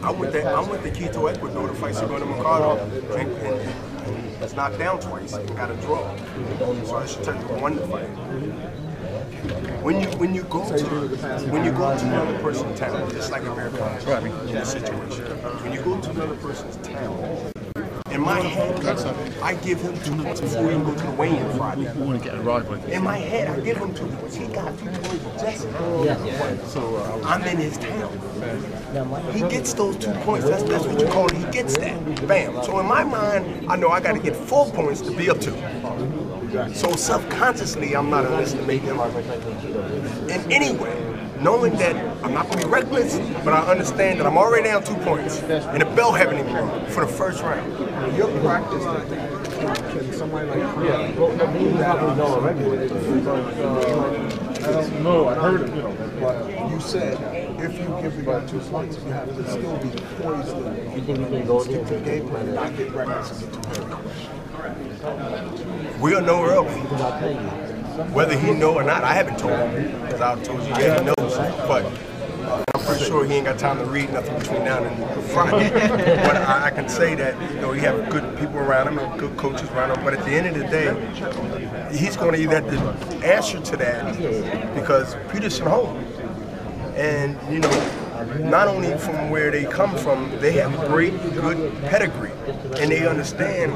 I'm with the Quito Ecuador to fight Segundo Mercado, and was knocked down twice and got a draw. So I should tell you, won the fight. When you go to another person's town, just like America in this situation, when you go to another person's town, in my head, I give him 2 points before we even go to the weigh-in Friday. In my head, I give him 2 points. He got 2 points. Jesse. So I'm in his town. He gets those 2 points. That's what you call it. He gets that. Bam. So in my mind, I know I got to get 4 points to be up to. So subconsciously, I'm not underestimating him in any way. Knowing that I'm not going to be reckless, but I understand that I'm already down 2 points, and the bell haven't even rung for the first round. Your practice, can somebody like I don't know. I heard it. But you said if you give the guy 2 points, you have to still be poised and stick to the game plan and not get reckless and get too hurt. We'll know early. Whether he know or not, I haven't told him, because I told you, yeah, he knows. But I'm pretty sure he ain't got time to read nothing between now and Friday. But I can say that, you know, he have good people around him and good coaches around him. But at the end of the day, he's going to either have to answer to that because Peterson home. And, you know, not only from where they come from, they have great, good pedigree. And they understand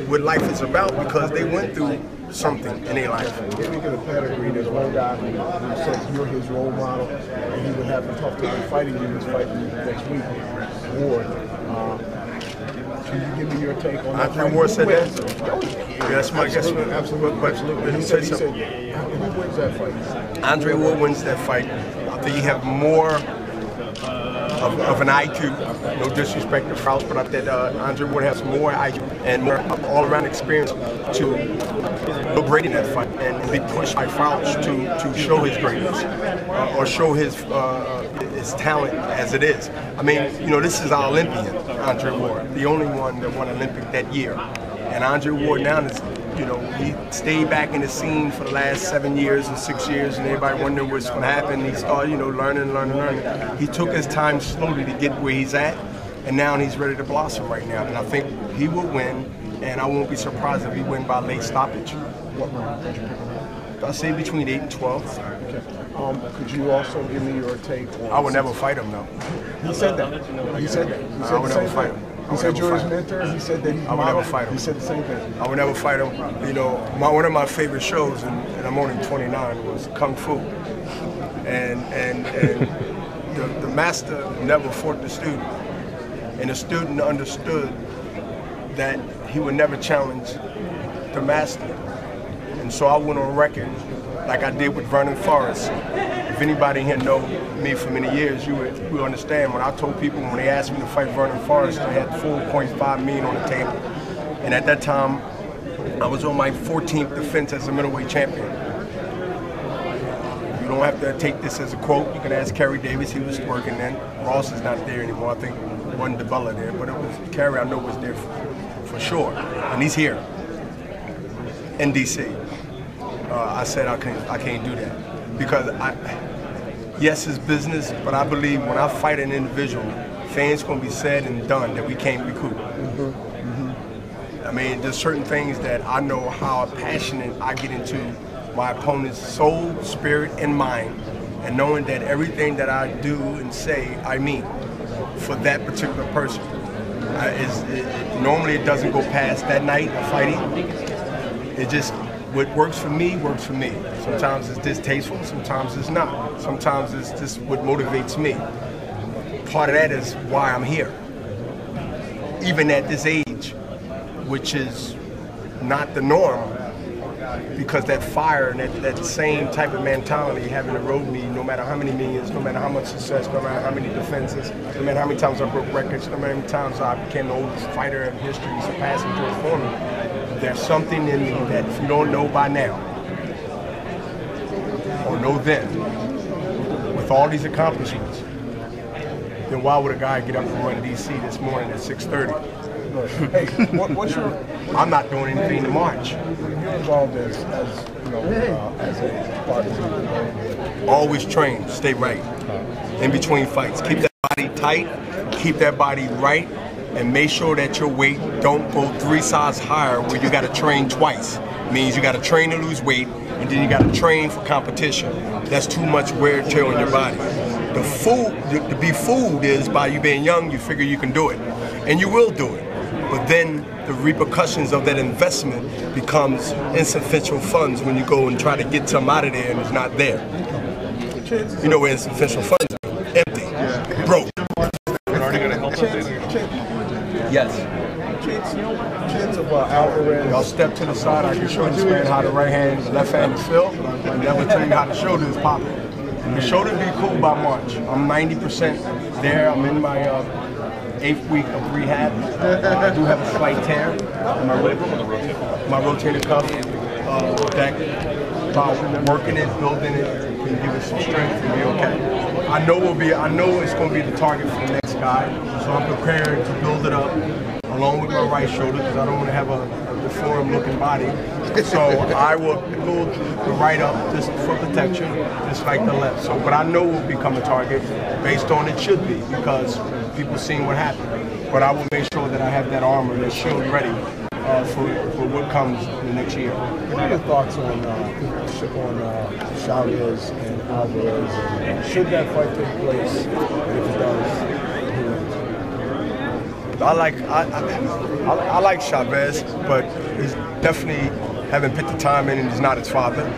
what life is about because they went through something in their life. Speaking of pedigree, there's one guy who says you're his role model, and he would have a tough time fighting you this fight next week. Ward, can you give me your take on that? Andre Ward said that? Yeah, that's my guess. Absolutely. He said, who wins that fight? Andre Ward wins that fight. I think he have more of an IQ. No disrespect to Crouch, but I think Andre Ward has more IQ and more all-around experience to go great in that fight and be pushed by Crouch to show his greatness or show his talent as it is. I mean, you know, this is our Olympian, Andre Ward, the only one that won Olympic that year. And Andre Ward now is, you know, he stayed back in the scene for the last 7 years and 6 years, and everybody wondering what's going to happen. He started, you know, learning. He took his time slowly to get where he's at, and now he's ready to blossom right now. And I think he will win, and I won't be surprised if he win by late stoppage. What round did you pick him up? I'll say between 8 and 12. Okay. Could you also give me your take on... I would never fight him, though. He said that. He said that. He said I would never fight him. He said you're his mentor. He said that he's I would never fight him. He said the same thing. I would never fight him. You know, one of my favorite shows, and I'm only 29, was Kung Fu. And the master never fought the student. And the student understood that he would never challenge the master. And so I went on record, like I did with Vernon Forrest. If anybody here know me for many years, you will understand when I told people when they asked me to fight Vernon Forrest, I had $4.5 million on the table. And at that time, I was on my 14th defense as a middleweight champion. You don't have to take this as a quote. You can ask Kerry Davis, he was working then. Ross is not there anymore. I think one DeBella there, but it was Kerry I know was there for sure. And he's here in DC. I said I can't do that because yes, it's business, but I believe when I fight an individual, things gonna be said and done that we can't recoup. I mean, there's certain things that I know how passionate I get into my opponent's soul, spirit, and mind, and knowing that everything that I do and say, I mean for that particular person. Normally it doesn't go past that night of fighting. It just, what works for me, works for me. Sometimes it's distasteful, sometimes it's not. Sometimes it's just what motivates me. Part of that is why I'm here. Even at this age, which is not the norm, because that fire and that same type of mentality having erode me no matter how many millions, no matter how much success, no matter how many defenses, no matter how many times I broke records, no matter how many times I became the oldest fighter in history, surpassing George Foreman. There's something in me that if you don't know by now, or know then, with all these accomplishments, then why would a guy get up and run DC this morning at 6:30? Hey, what's your... I'm not doing anything to March. You're involved as you know, as a partisan. Always train, stay right, in between fights. Keep that body tight, keep that body right, and make sure that your weight don't go 3 sizes higher where you got to train twice. Means you got to train to lose weight, and then you got to train for competition. That's too much wear and tear on your body. The food, to be fooled is by you being young, you figure you can do it, and you will do it. But then the repercussions of that investment becomes insufficient funds when you go and try to get some out of there and it's not there. You know where insufficient funds are? Empty, broke. Yes. Chance of Alvarez. Y'all step to the side. I can show this man how the right hand, left hand is filled. I never tell you how the shoulder is popping. The shoulder be cool by March. I'm 90% there. I'm in my 8th week of rehab. I do have a slight tear in my rib, my rotator cuff. That by working it, building it, can give it some strength and be okay. I know it's going to be the target for the next guy, so I'm prepared to build it up along with my right shoulder because I don't want to have a deformed-looking body. So I will build the right up just for protection, just like the left. So, but I know it will become a target based on it should be because people seen what happened. But I will make sure that I have that armor, that shield ready for what comes in the next year. What are your thoughts on Stylez and Alvarez? And should that fight take place? And if it does, who wins? I like Chavez, but he's definitely haven't put the time in and he's not his father.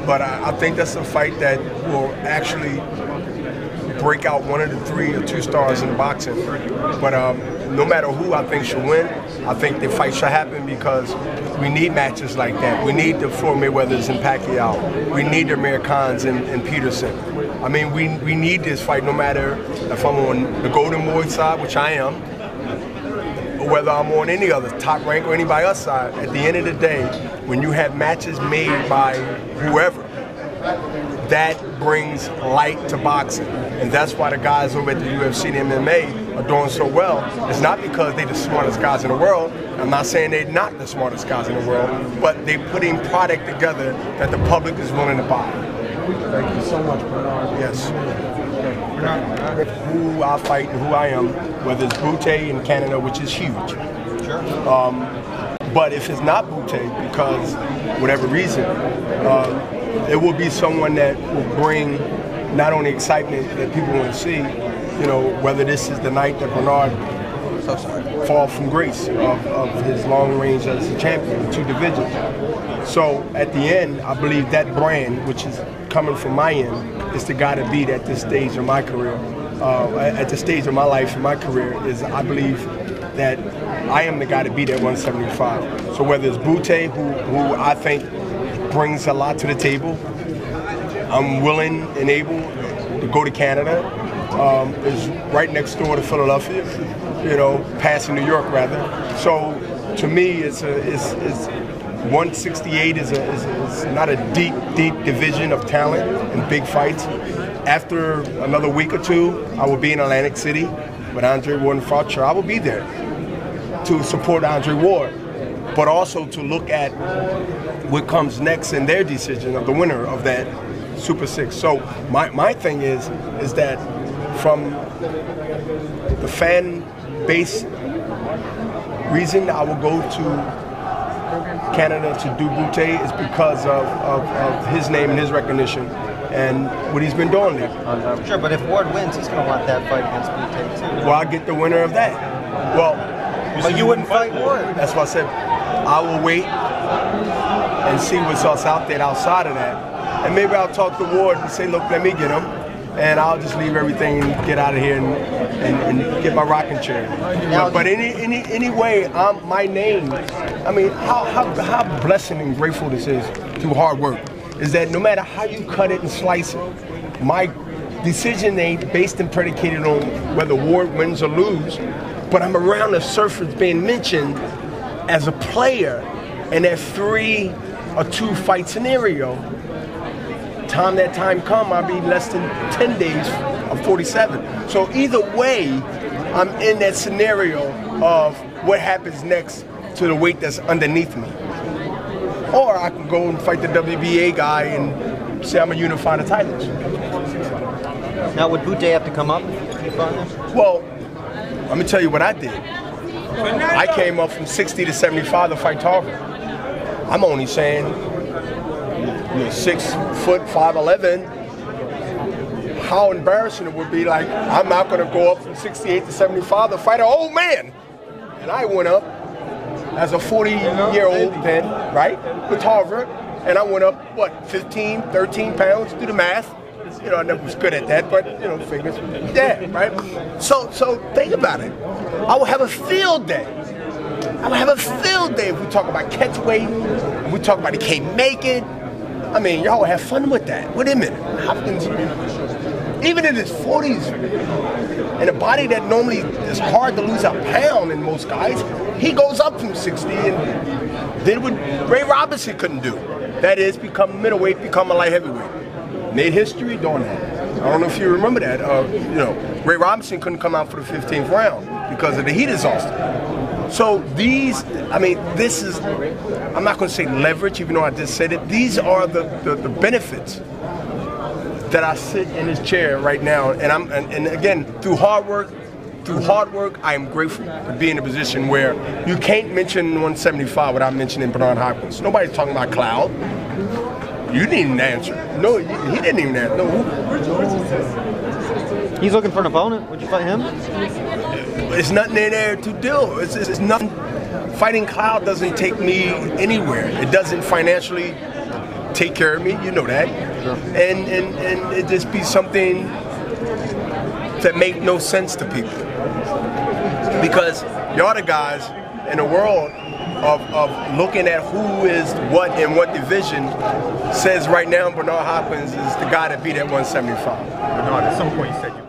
But I think that's a fight that will actually break out one of the 3 or 2 stars in boxing. But no matter who I think should win, I think the fight should happen because we need matches like that. We need the Floyd Mayweathers and Pacquiao. We need the Amir Khans and Peterson. I mean, we need this fight no matter if I'm on the Golden Boy side, which I am, or whether I'm on any other top rank or anybody else side. At the end of the day, when you have matches made by whoever, that brings light to boxing. And that's why the guys over at the UFC and MMA are doing so well. It's not because they're the smartest guys in the world. I'm not saying they're not the smartest guys in the world, but they're putting product together that the public is willing to buy. Thank you so much, Bernard. Yes. Who I fight and who I am, whether it's Bute in Canada, which is huge. Sure. But if it's not Bute, because whatever reason, it will be someone that will bring not only excitement that people want to see, you know, whether this is the night that Bernard fall from grace of his long range as a champion in 2 divisions. So at the end, I believe that brand, which is coming from my end, is the guy to beat at this stage of my career. At the stage of my life and my career is I believe that I am the guy to beat at 175. So whether it's Bute, who I think brings a lot to the table, I'm willing and able to go to Canada. Is right next door to Philadelphia, you know, passing New York rather. So to me, it's 168 is not a deep division of talent and big fights. After another week or 2, I will be in Atlantic City with Andre Ward and Foucher. I will be there to support Andre Ward, but also to look at what comes next in their decision of the winner of that Super 6. So my thing is that from the fan base reason I will go to Canada to do Bute is because of his name and his recognition and what he's been doing there. Sure, but if Ward wins, he's going to want that fight against Bute too. Well, I'll get the winner of that. Well, but you wouldn't fight Ward. That's what I said. I will wait and see what's else out there outside of that. And maybe I'll talk to Ward and say, look, let me get him. And I'll just leave everything and get out of here and get my rocking chair. But any way, my name, I mean, how blessing and grateful this is through hard work, is that no matter how you cut it and slice it, my decision ain't based and predicated on whether Ward wins or lose, but I'm around the surface being mentioned as a player in that 3 or 2 fight scenario. Time that time come, I'll be less than 10 days of 47. So either way, I'm in that scenario of what happens next to the weight that's underneath me. Or I can go and fight the WBA guy and say I'm going to unify the titles. Now, would Bute have to come up? 175? Well, let me tell you what I did. I came up from 60 to 75 to fight Tarver. I'm only saying, 6 foot 5'11". How embarrassing it would be. Like, I'm not going to go up from 68 to 75 to fight an old man. And I went up as a 40-year-old then, right, with Tarver, and I went up, 15, 13 pounds, do the math. I never was good at that, but, figures, yeah, right? So think about it. I will have a field day. I will have a field day if we talk about catch weight, if we talk about the K make it. I mean, y'all will have fun with that. Wait a minute. Hopkins, even in his 40s, in a body that normally is hard to lose a pound in most guys, he goes up from 60 and did what Ray Robinson couldn't do. That is, become middleweight, become a light heavyweight. Made history doing that. I don't know if you remember that. Ray Robinson couldn't come out for the 15th round because of the heat exhaustion. So this is, I'm not going to say leverage, even though I just said it. These are the benefits that I sit in this chair right now, and again, through hard work, I am grateful to be in a position where you can't mention 175 without mentioning Bernard Hopkins. Nobody's talking about Cloud. You didn't even answer. No, he didn't even answer. No. He's looking for an opponent. Would you fight him? It's nothing in there to do. It's nothing. Fighting Cloud doesn't take me anywhere. It doesn't financially take care of me. You know that. Sure. And it just be something that make no sense to people. Because y'all the guys in the world of looking at who is what in what division says right now Bernard Hopkins is the guy that beat at 175. Bernard, at some point you said you